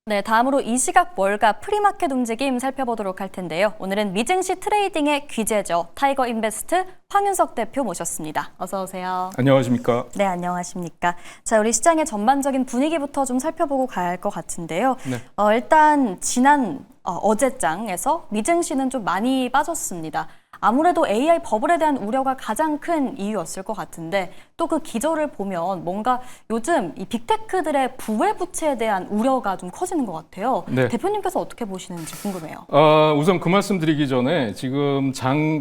네, 다음으로 이 시각 월가 프리마켓 움직임 살펴보도록 할 텐데요. 오늘은 미증시 트레이딩의 귀재죠. 타이거 인베스트 황윤석 대표 모셨습니다. 어서 오세요. 안녕하십니까? 네, 안녕하십니까. 자, 우리 시장의 전반적인 분위기부터 좀 살펴보고 가야 할 것 같은데요. 네. 일단 지난 어제장에서 미증시는 좀 많이 빠졌습니다. 아무래도 AI 버블에 대한 우려가 가장 큰 이유였을 것 같은데 또 그 기저를 보면 뭔가 요즘 이 빅테크들의 부의 부채에 대한 우려가 좀 커지는 것 같아요. 네. 대표님께서 어떻게 보시는지 궁금해요. 우선 그 말씀 드리기 전에 지금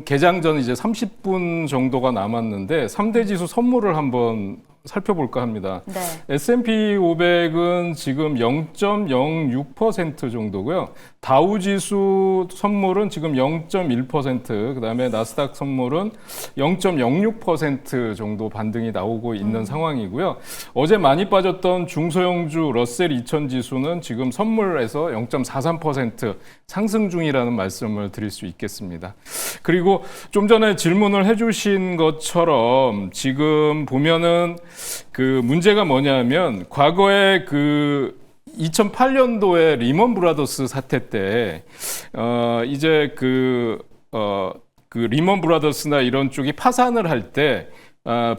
개장 전 이제 30분 정도가 남았는데 3대 지수 선물을 한번 살펴볼까 합니다. 네. S&P 500은 지금 0.06% 정도고요. 다우지수 선물은 지금 0.1%, 그다음에 나스닥 선물은 0.06% 정도 반등이 나오고 있는 상황이고요. 어제 많이 빠졌던 중소형주 러셀 2000 지수는 지금 선물에서 0.43% 상승 중이라는 말씀을 드릴 수 있겠습니다. 그리고 좀 전에 질문을 해주신 것처럼 지금 보면은 그 문제가 뭐냐면 과거에 그 2008년도에 리먼 브라더스 사태 때 이제 그 리먼 브라더스나 이런 쪽이 파산을 할 때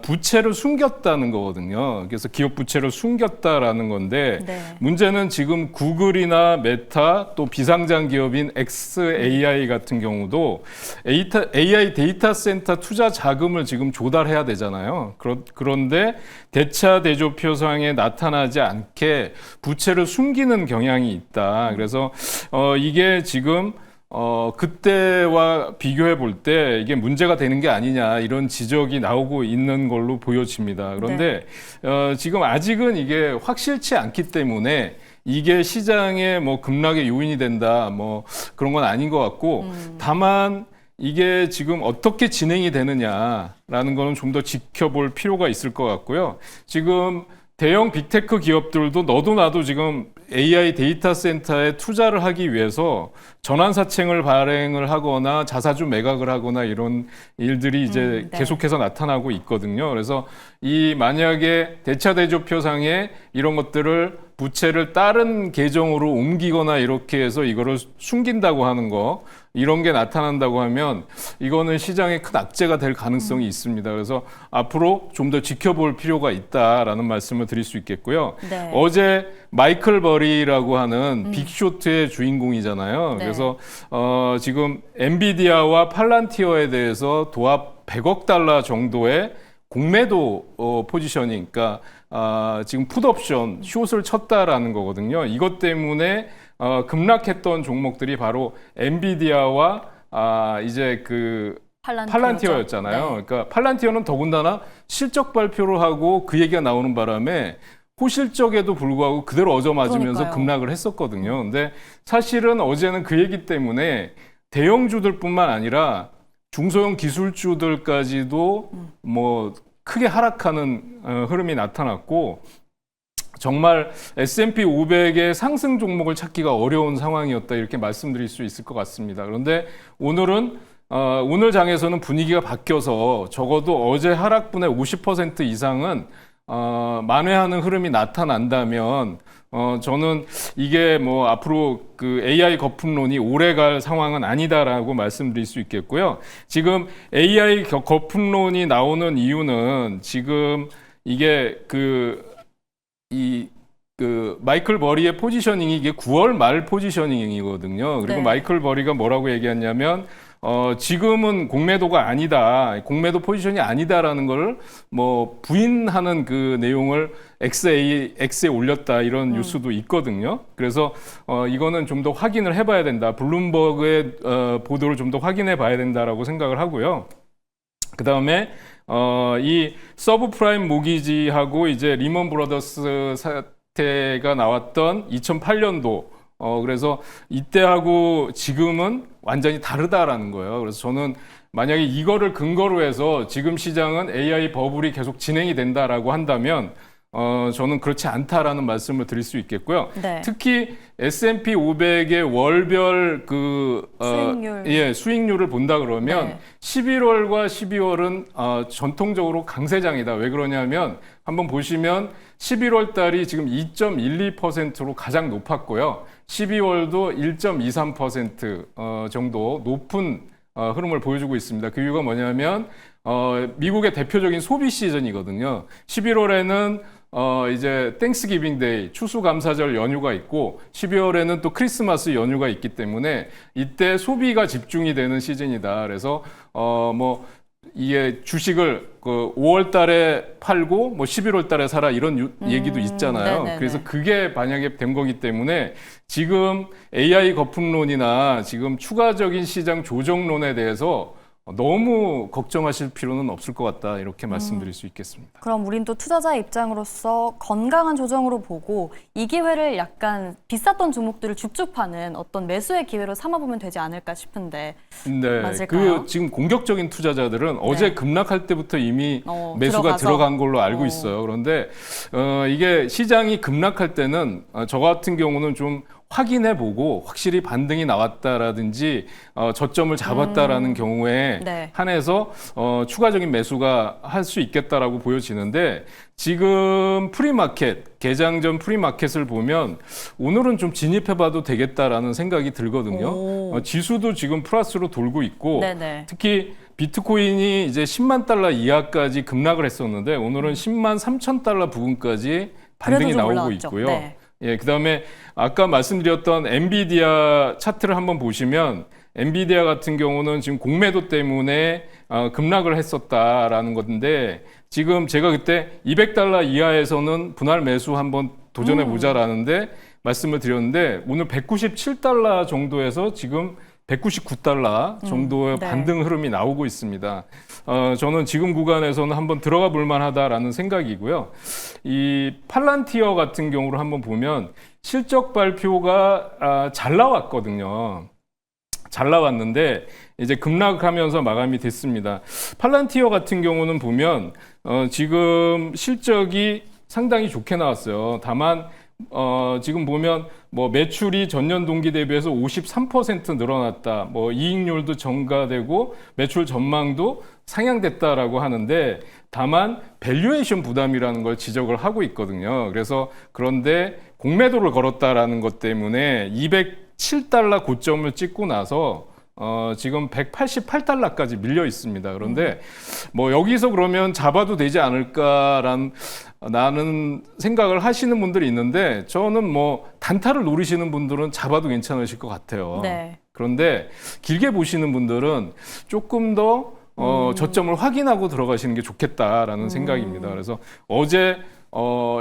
부채를 숨겼다는 거거든요. 그래서 기업 부채를 숨겼다라는 건데 네. 문제는 지금 구글이나 메타 또 비상장 기업인 XAI 같은 경우도 AI 데이터 센터 투자 자금을 지금 조달해야 되잖아요. 그런데 대차 대조표상에 나타나지 않게 부채를 숨기는 경향이 있다. 그래서 이게 지금 그때와 비교해 볼 때 이게 문제가 되는 게 아니냐 이런 지적이 나오고 있는 걸로 보여집니다. 그런데 지금 아직은 이게 확실치 않기 때문에 이게 시장의 뭐 급락의 요인이 된다 뭐 그런 건 아닌 것 같고 다만 이게 지금 어떻게 진행이 되느냐라는 거는 좀 더 지켜볼 필요가 있을 것 같고요. 지금 대형 빅테크 기업들도 너도 나도 지금 AI 데이터 센터에 투자를 하기 위해서 전환사채를 발행을 하거나 자사주 매각을 하거나 이런 일들이 이제 네. 계속해서 나타나고 있거든요. 그래서 이 만약에 대차대조표상에 이런 것들을 부채를 다른 계정으로 옮기거나 이렇게 해서 이거를 숨긴다고 하는 거 이런 게 나타난다고 하면 이거는 시장에 큰 악재가 될 가능성이 있습니다. 그래서 앞으로 좀 더 지켜볼 필요가 있다라는 말씀을 드릴 수 있겠고요. 네. 어제 마이클 버리라고 하는 빅쇼트의 주인공이잖아요. 네. 그래서 지금 엔비디아와 팔란티어에 대해서 도합 100억 달러 정도의 공매도 포지셔닝, 그러니까 지금 풋옵션, 숏을 쳤다라는 거거든요. 이것 때문에 급락했던 종목들이 바로 엔비디아와 이제 그 팔란티어였잖아요. 네. 그러니까 팔란티어는 더군다나 실적 발표를 하고 그 얘기가 나오는 바람에 호실적에도 불구하고 그대로 얻어맞으면서 그러니까요. 급락을 했었거든요. 근데 사실은 어제는 그 얘기 때문에 대형주들뿐만 아니라 중소형 기술주들까지도 뭐 크게 하락하는 흐름이 나타났고 정말 S&P 500의 상승 종목을 찾기가 어려운 상황이었다 이렇게 말씀드릴 수 있을 것 같습니다. 그런데 오늘은 오늘 장에서는 분위기가 바뀌어서 적어도 어제 하락분의 50% 이상은 만회하는 흐름이 나타난다면 저는 이게 뭐 앞으로 그 AI 거품론이 오래 갈 상황은 아니다라고 말씀드릴 수 있겠고요. 지금 AI 거품론이 나오는 이유는 지금 이게 마이클 버리의 포지셔닝이 이게 9월 말 포지셔닝이거든요. 그리고 네. 마이클 마이클 버리가 뭐라고 얘기했냐면 지금은 공매도가 아니다, 공매도 포지션이 아니다라는 걸 뭐 부인하는 그 내용을 X에 올렸다 이런 뉴스도 있거든요. 그래서 이거는 좀 더 확인을 해봐야 된다. 블룸버그의 보도를 좀 더 확인해 봐야 된다라고 생각을 하고요. 그 다음에 이 서브프라임 모기지하고 이제 리먼 브라더스 사태가 나왔던 2008년도 그래서 이때하고 지금은 완전히 다르다라는 거예요. 그래서 저는 만약에 이거를 근거로 해서 지금 시장은 AI 버블이 계속 진행이 된다라고 한다면 저는 그렇지 않다라는 말씀을 드릴 수 있겠고요. 네. 특히 S&P 500의 월별 수익률. 수익률을 본다 그러면 네. 11월과 12월은 전통적으로 강세장이다. 왜 그러냐면 한번 보시면 11월 달이 지금 2.12%로 가장 높았고요. 12월도 1.23% 정도 높은 흐름을 보여주고 있습니다. 그 이유가 뭐냐면 미국의 대표적인 소비 시즌이거든요. 11월에는 이제 땡스기빙 데이, 추수감사절 연휴가 있고 12월에는 또 크리스마스 연휴가 있기 때문에 이때 소비가 집중이 되는 시즌이다. 그래서 이게 주식을 5월 달에 팔고 11월 달에 사라 이런 얘기도 있잖아요. 네네네. 그래서 그게 만약에 된 거기 때문에 지금 AI 거품론이나 지금 추가적인 시장 조정론에 대해서 너무 걱정하실 필요는 없을 것 같다. 이렇게 말씀드릴 수 있겠습니다. 그럼 우린 또 투자자의 입장으로서 건강한 조정으로 보고 이 기회를 약간 비쌌던 종목들을 줍줍하는 어떤 매수의 기회로 삼아보면 되지 않을까 싶은데 네, 맞을까요? 지금 공격적인 투자자들은 어제 급락할 때부터 이미 매수가 들어가서? 들어간 걸로 알고 있어요. 그런데 이게 시장이 급락할 때는 저 같은 경우는 좀 확인해보고 확실히 반등이 나왔다라든지 저점을 잡았다라는 경우에 네. 한해서 추가적인 매수가 할 수 있겠다라고 보여지는데 지금 프리마켓, 개장 전 프리마켓을 보면 오늘은 좀 진입해봐도 되겠다라는 생각이 들거든요. 지수도 지금 플러스로 돌고 있고 네네. 특히 비트코인이 이제 10만 달러 이하까지 급락을 했었는데 오늘은 10만 3천 달러 부근까지 반등이 그래도 좀 나오고 올라왔죠. 있고요. 네. 예, 그다음에 아까 말씀드렸던 엔비디아 차트를 한번 보시면 엔비디아 같은 경우는 지금 공매도 때문에 급락을 했었다라는 건데 지금 제가 그때 200달러 이하에서는 분할 매수 한번 도전해 보자라는데 말씀을 드렸는데 오늘 197달러 정도에서 지금 199달러 정도의 네. 반등 흐름이 나오고 있습니다. 저는 지금 구간에서는 한번 들어가 볼 만하다라는 생각이고요. 이 팔란티어 같은 경우를 한번 보면 실적 발표가 잘 나왔거든요. 잘 나왔는데 이제 급락하면서 마감이 됐습니다. 팔란티어 같은 경우는 보면 지금 실적이 상당히 좋게 나왔어요. 다만 지금 보면 매출이 전년 동기 대비해서 53% 늘어났다. 이익률도 증가되고 매출 전망도 상향됐다라고 하는데 다만 밸류에이션 부담이라는 걸 지적을 하고 있거든요. 그래서 그런데 공매도를 걸었다라는 것 때문에 207달러 고점을 찍고 나서 지금 188달러까지 밀려 있습니다. 그런데 여기서 그러면 잡아도 되지 않을까라는 나는 생각을 하시는 분들이 있는데 저는 단타를 노리시는 분들은 잡아도 괜찮으실 것 같아요. 네. 그런데 길게 보시는 분들은 조금 더 저점을 확인하고 들어가시는 게 좋겠다라는 생각입니다. 그래서 어제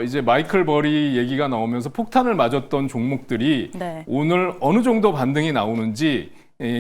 이제 마이클 버리 얘기가 나오면서 폭탄을 맞았던 종목들이 네. 오늘 어느 정도 반등이 나오는지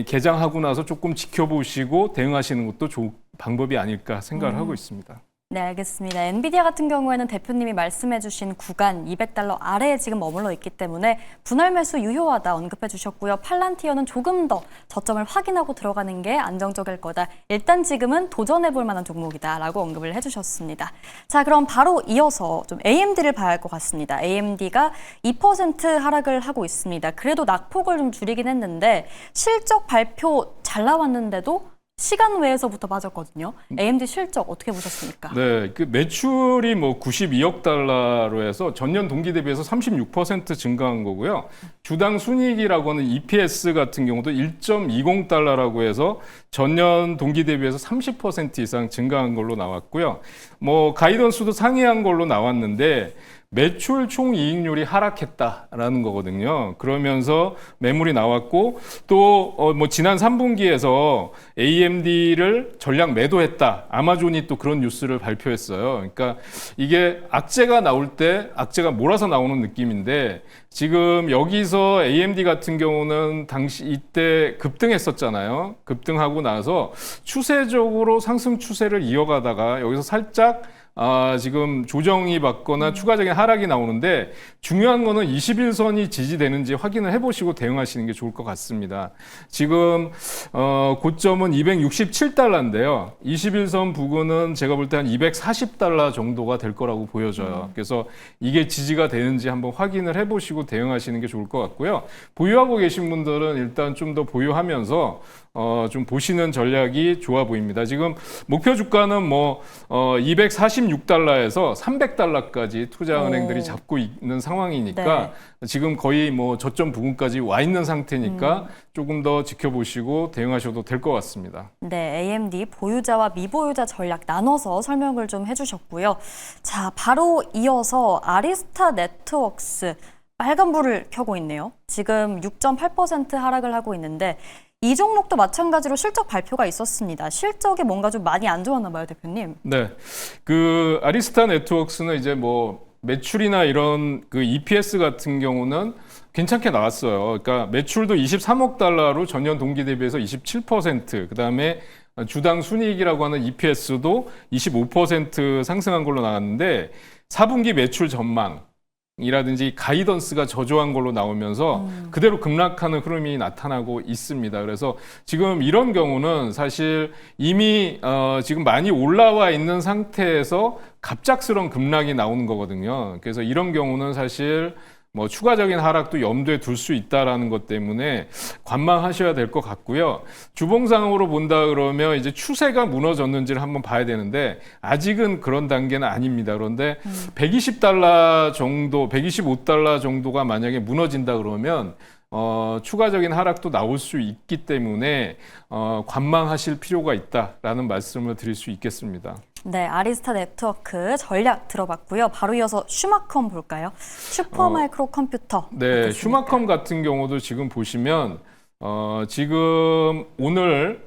개장하고 나서 조금 지켜보시고 대응하시는 것도 좋은 방법이 아닐까 생각을 하고 있습니다. 네, 알겠습니다. 엔비디아 같은 경우에는 대표님이 말씀해주신 구간 200달러 아래에 지금 머물러 있기 때문에 분할 매수 유효하다 언급해 주셨고요. 팔란티어는 조금 더 저점을 확인하고 들어가는 게 안정적일 거다. 일단 지금은 도전해 볼 만한 종목이다라고 언급을 해주셨습니다. 자, 그럼 바로 이어서 좀 AMD를 봐야 할 것 같습니다. AMD가 2% 하락을 하고 있습니다. 그래도 낙폭을 좀 줄이긴 했는데 실적 발표 잘 나왔는데도 시간 외에서부터 빠졌거든요. AMD 실적 어떻게 보셨습니까? 네, 그 매출이 92억 달러로 해서 전년 동기 대비해서 36% 증가한 거고요. 주당 순이익이라고 하는 EPS 같은 경우도 1.20달러라고 해서 전년 동기 대비해서 30% 이상 증가한 걸로 나왔고요. 가이던스도 상회한 걸로 나왔는데 매출 총 이익률이 하락했다라는 거거든요. 그러면서 매물이 나왔고 또 지난 3분기에서 AMD를 전량 매도했다. 아마존이 또 그런 뉴스를 발표했어요. 그러니까 이게 악재가 나올 때 악재가 몰아서 나오는 느낌인데 지금 여기서 AMD 같은 경우는 당시 이때 급등했었잖아요. 급등하고 나서 추세적으로 상승 추세를 이어가다가 여기서 살짝 지금 조정이 받거나 추가적인 하락이 나오는데 중요한 거는 21선이 지지되는지 확인을 해보시고 대응하시는 게 좋을 것 같습니다. 지금 고점은 267달러인데요. 21선 부근은 제가 볼 때 한 240달러 정도가 될 거라고 보여져요. 그래서 이게 지지가 되는지 한번 확인을 해보시고 대응하시는 게 좋을 것 같고요. 보유하고 계신 분들은 일단 좀 더 보유하면서 좀 보시는 전략이 좋아 보입니다. 지금 목표 주가는 246달러에서 300달러까지 투자은행들이 잡고 있는 상황이니까 지금 거의 저점 부근까지 와 있는 상태니까 조금 더 지켜보시고 대응하셔도 될 것 같습니다. 네, AMD 보유자와 미보유자 전략 나눠서 설명을 좀 해주셨고요. 자, 바로 이어서 아리스타 네트워크스 빨간불을 켜고 있네요. 지금 6.8% 하락을 하고 있는데 이 종목도 마찬가지로 실적 발표가 있었습니다. 실적이 뭔가 좀 많이 안 좋았나 봐요, 대표님. 네, 그 아리스타 네트워크스는 이제 매출이나 이런 그 EPS 같은 경우는 괜찮게 나왔어요. 그러니까 매출도 23억 달러로 전년 동기 대비해서 27%, 그다음에 주당 순이익이라고 하는 EPS도 25% 상승한 걸로 나왔는데 4분기 매출 전망이라든지 가이던스가 저조한 걸로 나오면서 그대로 급락하는 흐름이 나타나고 있습니다. 그래서 지금 이런 경우는 사실 이미 지금 많이 올라와 있는 상태에서 갑작스러운 급락이 나오는 거거든요. 그래서 이런 경우는 사실 추가적인 하락도 염두에 둘 수 있다라는 것 때문에 관망하셔야 될 것 같고요. 주봉상으로 본다 그러면 이제 추세가 무너졌는지를 한번 봐야 되는데 아직은 그런 단계는 아닙니다. 그런데 120달러 정도, 125달러 정도가 만약에 무너진다 그러면 추가적인 하락도 나올 수 있기 때문에 관망하실 필요가 있다라는 말씀을 드릴 수 있겠습니다. 네, 아리스타 네트워크 전략 들어봤고요. 바로 이어서 슈마컴 볼까요? 슈퍼마이크로 컴퓨터. 네, 어떻습니까? 슈마컴 같은 경우도 지금 보시면 지금 오늘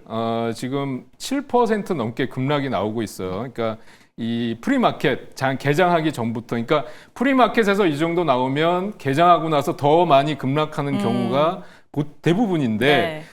지금 7% 넘게 급락이 나오고 있어요. 그러니까 이 프리마켓 개장하기 전부터, 그러니까 프리마켓에서 이 정도 나오면 개장하고 나서 더 많이 급락하는 경우가 대부분인데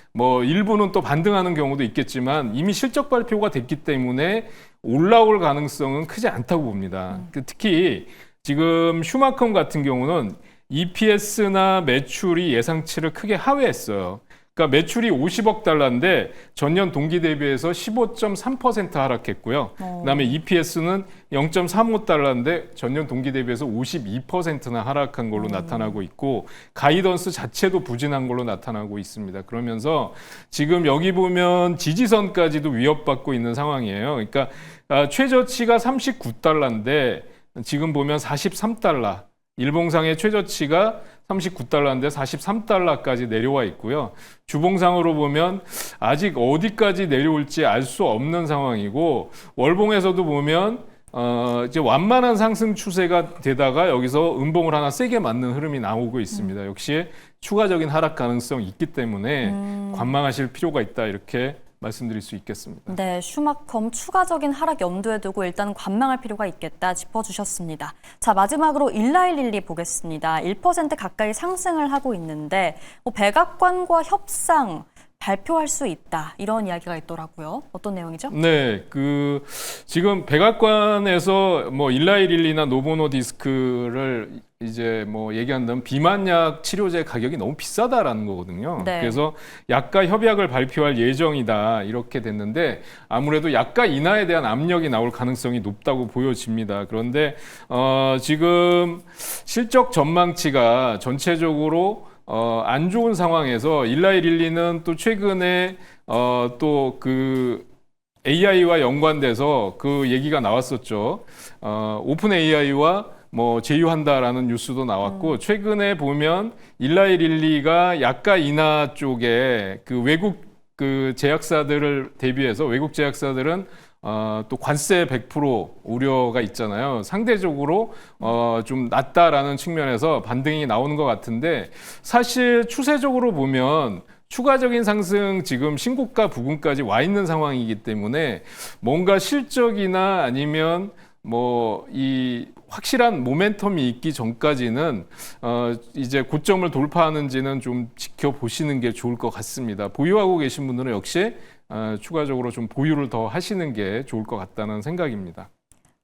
일부는 또 반등하는 경우도 있겠지만 이미 실적 발표가 됐기 때문에 올라올 가능성은 크지 않다고 봅니다. 특히 지금 슈마컴 같은 경우는 EPS나 매출이 예상치를 크게 하회했어요. 그러니까 매출이 50억 달러인데 전년 동기 대비해서 15.3% 하락했고요. 그다음에 EPS는 0.35달러인데 전년 동기 대비해서 52%나 하락한 걸로 나타나고 있고 가이던스 자체도 부진한 걸로 나타나고 있습니다. 그러면서 지금 여기 보면 지지선까지도 위협받고 있는 상황이에요. 그러니까 최저치가 39달러인데 지금 보면 43달러. 일봉상의 최저치가 39달러인데 43달러까지 내려와 있고요. 주봉상으로 보면 아직 어디까지 내려올지 알 수 없는 상황이고 월봉에서도 보면 이제 완만한 상승 추세가 되다가 여기서 음봉을 하나 세게 맞는 흐름이 나오고 있습니다. 역시 추가적인 하락 가능성이 있기 때문에 관망하실 필요가 있다 이렇게 말씀드릴 수 있겠습니다. 네, 슈마컴 추가적인 하락 염두에 두고 일단 관망할 필요가 있겠다 짚어주셨습니다. 자, 마지막으로 1112 보겠습니다. 1% 가까이 상승을 하고 있는데 백악관과 협상 발표할 수 있다 이런 이야기가 있더라고요. 어떤 내용이죠? 네, 지금 백악관에서 1112나 노보노디스크를 이제 얘기한다면 비만약 치료제 가격이 너무 비싸다라는 거거든요. 네. 그래서 약가 협약을 발표할 예정이다 이렇게 됐는데 아무래도 약가 인하에 대한 압력이 나올 가능성이 높다고 보여집니다. 그런데 지금 실적 전망치가 전체적으로 안 좋은 상황에서 일라이릴리는 또 최근에 또 AI와 연관돼서 그 얘기가 나왔었죠. 오픈 AI와 제휴한다라는 뉴스도 나왔고 최근에 보면 일라이릴리가 약가 인하 쪽에 외국 제약사들을 대비해서 외국 제약사들은 또 관세 100% 우려가 있잖아요. 상대적으로 좀 낮다라는 측면에서 반등이 나오는 것 같은데 사실 추세적으로 보면 추가적인 상승 지금 신고가 부근까지 와 있는 상황이기 때문에 뭔가 실적이나 아니면 이 확실한 모멘텀이 있기 전까지는 이제 고점을 돌파하는지는 좀 지켜보시는 게 좋을 것 같습니다. 보유하고 계신 분들은 역시 추가적으로 좀 보유를 더 하시는 게 좋을 것 같다는 생각입니다.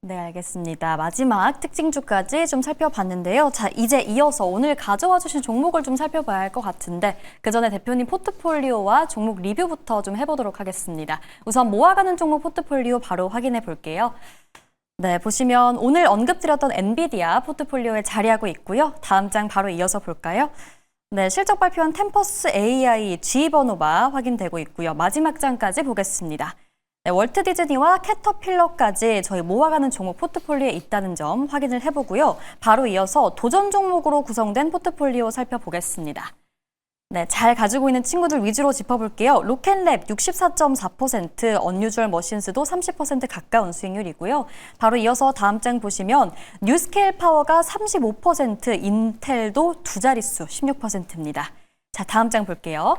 네, 알겠습니다. 마지막 특징주까지 좀 살펴봤는데요. 자, 이제 이어서 오늘 가져와 주신 종목을 좀 살펴봐야 할 것 같은데 그 전에 대표님 포트폴리오와 종목 리뷰부터 좀 해보도록 하겠습니다. 우선 모아가는 종목 포트폴리오 바로 확인해 볼게요. 네, 보시면 오늘 언급드렸던 엔비디아 포트폴리오에 자리하고 있고요. 다음 장 바로 이어서 볼까요? 네, 실적 발표한 템퍼스 AI G번호가 확인되고 있고요. 마지막 장까지 보겠습니다. 네, 월트 디즈니와 캐터필러까지 저희 모아가는 종목 포트폴리오에 있다는 점 확인을 해보고요. 바로 이어서 도전 종목으로 구성된 포트폴리오 살펴보겠습니다. 네, 잘 가지고 있는 친구들 위주로 짚어볼게요. 로켓랩 64.4%, 언유주얼 머신스도 30% 가까운 수익률이고요. 바로 이어서 다음 장 보시면 뉴스케일 파워가 35%, 인텔도 두 자릿수 16%입니다. 자, 다음 장 볼게요.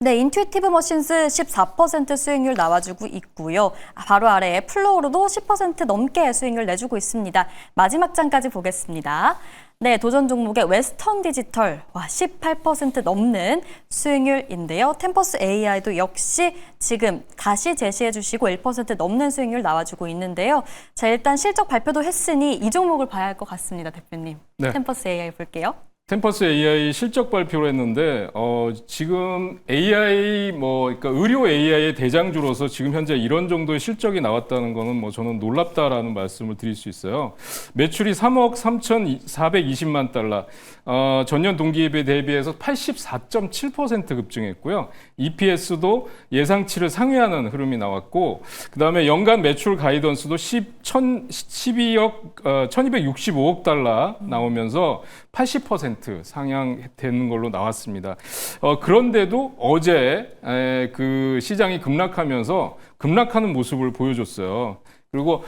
네, 인투이티브 머신스 14% 수익률 나와주고 있고요. 바로 아래에 플로우로도 10% 넘게 수익률 내주고 있습니다. 마지막 장까지 보겠습니다. 네, 도전 종목의 웨스턴 디지털 18% 넘는 수익률인데요. 템퍼스 AI도 역시 지금 다시 제시해 주시고 1% 넘는 수익률 나와주고 있는데요. 자, 일단 실적 발표도 했으니 이 종목을 봐야 할 것 같습니다, 대표님. 네. 템퍼스 AI 볼게요. 템퍼스 AI 실적 발표를 했는데 지금 AI 그러니까 의료 AI의 대장주로서 지금 현재 이런 정도의 실적이 나왔다는 거는 저는 놀랍다라는 말씀을 드릴 수 있어요. 매출이 3억 3,420만 달러, 전년 동기에 대비해서 84.7% 급증했고요. EPS도 예상치를 상회하는 흐름이 나왔고, 그다음에 연간 매출 가이던스도 1,265억 달러 나오면서 80% 상향되는 걸로 나왔습니다. 그런데도 어제 그 시장이 급락하면서 급락하는 모습을 보여줬어요. 그리고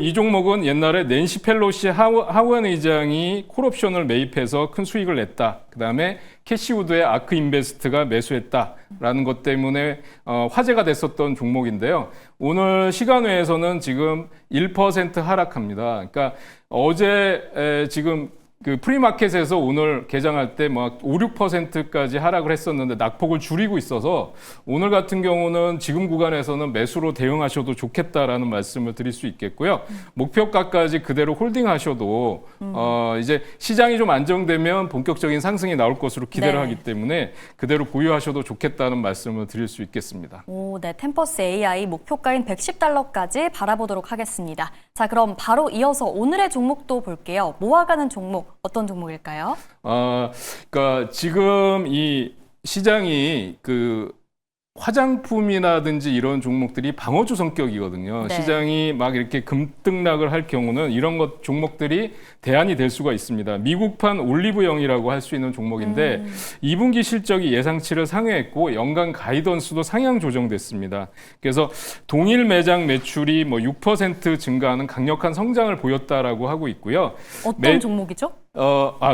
이 종목은 옛날에 낸시 펠로시 하원 의장이 콜옵션을 매입해서 큰 수익을 냈다. 그다음에 캐시우드의 아크 인베스트가 매수했다라는 것 때문에 화제가 됐었던 종목인데요. 오늘 시간외에서는 지금 1% 하락합니다. 그러니까 어제 지금 그 프리마켓에서 오늘 개장할 때 5, 6%까지 하락을 했었는데 낙폭을 줄이고 있어서 오늘 같은 경우는 지금 구간에서는 매수로 대응하셔도 좋겠다라는 말씀을 드릴 수 있겠고요. 목표가까지 그대로 홀딩하셔도 이제 시장이 좀 안정되면 본격적인 상승이 나올 것으로 기대를 네. 하기 때문에 그대로 보유하셔도 좋겠다는 말씀을 드릴 수 있겠습니다. 오, 네, 템퍼스 AI 목표가인 110달러까지 바라보도록 하겠습니다. 자, 그럼 바로 이어서 오늘의 종목도 볼게요. 모아가는 종목, 어떤 종목일까요? 그러니까 지금 이 시장이 화장품이라든지 이런 종목들이 방어주 성격이거든요. 네. 시장이 막 이렇게 급등락을 할 경우는 이런 종목들이 대안이 될 수가 있습니다. 미국판 올리브영이라고 할 수 있는 종목인데 2분기 실적이 예상치를 상회했고 연간 가이던스도 상향 조정됐습니다. 그래서 동일 매장 매출이 6% 증가하는 강력한 성장을 보였다라고 하고 있고요. 어떤 종목이죠?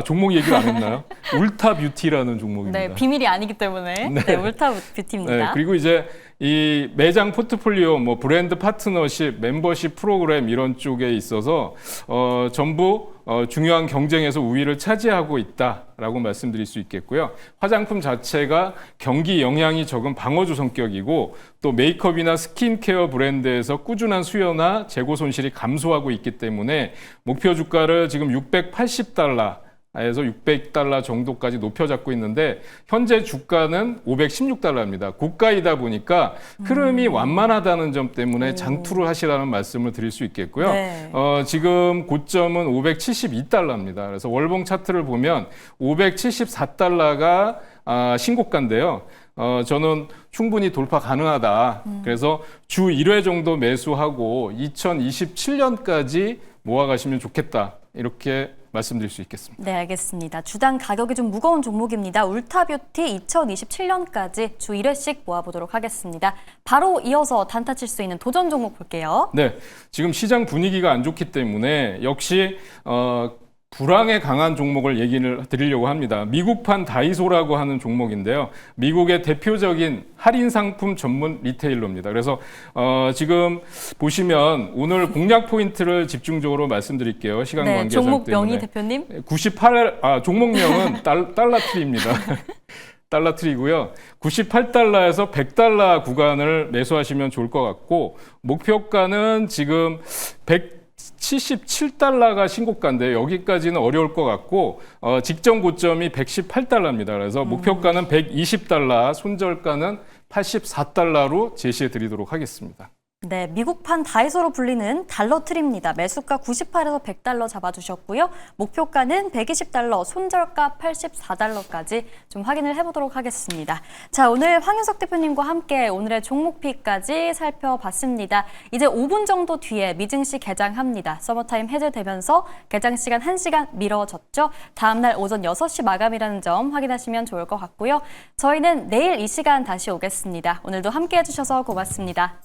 종목 얘기를 안 했나요? 울타 뷰티라는 종목입니다. 네, 비밀이 아니기 때문에 네, 울타 뷰티입니다. 네, 그리고 이제 이 매장 포트폴리오, 브랜드 파트너십, 멤버십 프로그램 이런 쪽에 있어서 전부 중요한 경쟁에서 우위를 차지하고 있다라고 말씀드릴 수 있겠고요. 화장품 자체가 경기 영향이 적은 방어주 성격이고 또 메이크업이나 스킨케어 브랜드에서 꾸준한 수요나 재고 손실이 감소하고 있기 때문에 목표 주가를 지금 680달러 에서 600달러 정도까지 높여 잡고 있는데 현재 주가는 516달러입니다. 고가이다 보니까 흐름이 완만하다는 점 때문에 장투를 하시라는 말씀을 드릴 수 있겠고요. 네. 지금 고점은 572달러입니다. 그래서 월봉 차트를 보면 574달러가 신고가인데요. 저는 충분히 돌파 가능하다. 그래서 주 1회 정도 매수하고 2027년까지 모아가시면 좋겠다. 이렇게 말씀드릴 수 있겠습니다. 네, 알겠습니다. 주당 가격이 좀 무거운 종목입니다. 울타뷰티 2027년까지 주 1회씩 모아보도록 하겠습니다. 바로 이어서 단타 칠 수 있는 도전 종목 볼게요. 네, 지금 시장 분위기가 안 좋기 때문에 역시 불황에 강한 종목을 얘기를 드리려고 합니다. 미국판 다이소라고 하는 종목인데요. 미국의 대표적인 할인 상품 전문 리테일러입니다. 그래서 지금 보시면 오늘 공략 포인트를 집중적으로 말씀드릴게요. 시간 네, 관계상 종목명이 때문에. 대표님? 98, 종목명은 달러트리입니다. 달러 트리고요. 98달러에서 100달러 구간을 매수하시면 좋을 것 같고 목표가는 지금 177달러가 신고가인데 여기까지는 어려울 것 같고 직전 고점이 118달러입니다. 그래서 목표가는 120달러, 손절가는 84달러로 제시해 드리도록 하겠습니다. 네, 미국판 다이소로 불리는 달러 트리입니다. 매수가 98에서 100달러 잡아주셨고요. 목표가는 120달러, 손절가 84달러까지 좀 확인을 해보도록 하겠습니다. 자, 오늘 황윤석 대표님과 함께 오늘의 종목픽까지 살펴봤습니다. 이제 5분 정도 뒤에 미증시 개장합니다. 서머타임 해제되면서 개장 시간 1시간 미뤄졌죠. 다음날 오전 6시 마감이라는 점 확인하시면 좋을 것 같고요. 저희는 내일 이 시간 다시 오겠습니다. 오늘도 함께 해주셔서 고맙습니다.